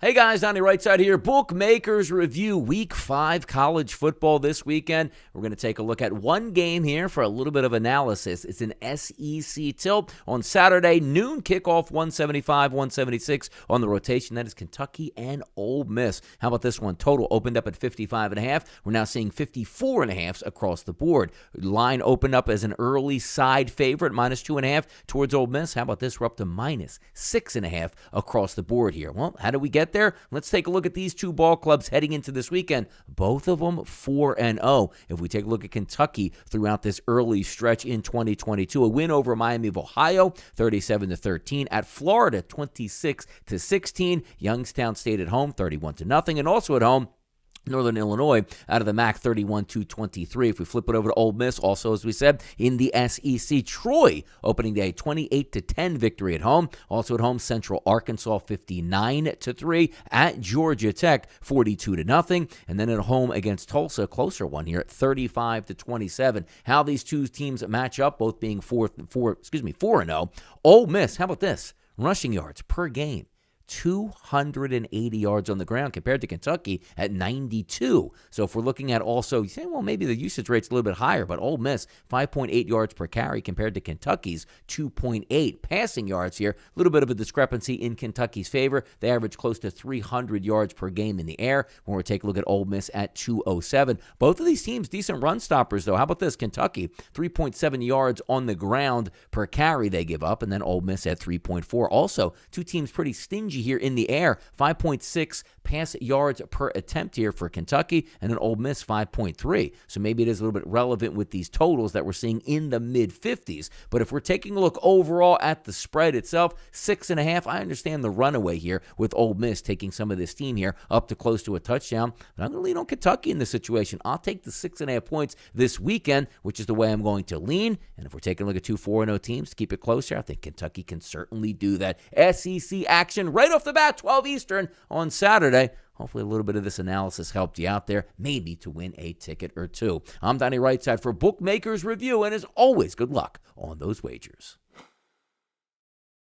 Hey guys, Donnie RightSide here. Bookmakers review Week 5 college football this weekend. We're going to take a look at one game here for a little bit of analysis. It's an SEC tilt on Saturday, noon kickoff, 175, 176 on the rotation. That is Kentucky and Ole Miss. How about this one? Total opened up at 55.5. We're now seeing 54.5 across the board. Line opened up as an early side favorite, minus 2.5 towards Ole Miss. How about this? We're up to minus 6.5 across the board here. Well, how do we get there? Let's take a look at these two ball clubs heading into this weekend. Both of them 4-0. If we take a look at Kentucky throughout this early stretch in 2022, a win over Miami of Ohio, 37-13. At Florida, 26-16. Youngstown State at home, 31-0. And also at home, Northern Illinois out of the MAC, 31-23. If we flip it over to Ole Miss, also, as we said, in the SEC, Troy, opening day, 28-10 victory at home. Also at home, Central Arkansas, 59-3. At Georgia Tech, 42-0. And then at home against Tulsa, a closer one here, 35-27. How these two teams match up, both being 4-0. Ole Miss, how about this? Rushing yards per game, 280 yards on the ground compared to Kentucky at 92. So if we're looking at also, you say, well, maybe the usage rate's a little bit higher, but Ole Miss, 5.8 yards per carry compared to Kentucky's 2.8. Passing yards here, a little bit of a discrepancy in Kentucky's favor. They average close to 300 yards per game in the air when we take a look at Ole Miss at 207. Both of these teams, decent run stoppers, though. How about this? Kentucky, 3.7 yards on the ground per carry they give up, and then Ole Miss at 3.4. Also, two teams pretty stingy here in the air, 5.6 pass yards per attempt here for Kentucky, and then Ole Miss 5.3. So maybe it is a little bit relevant with these totals that we're seeing in the mid-50s. But if we're taking a look overall at the spread itself, 6.5, I understand the runaway here with Ole Miss taking some of this steam here up to close to a touchdown. But I'm going to lean on Kentucky in this situation. I'll take the 6.5 points this weekend, which is the way I'm going to lean. And if we're taking a look at two 4-0 teams to keep it closer, I think Kentucky can certainly do that. SEC action right off the bat, 12 Eastern on Saturday. Hopefully a little bit of this analysis helped you out there, maybe to win a ticket or two. I'm Donnie RightSide for Bookmakers Review, and as always, good luck on those wagers.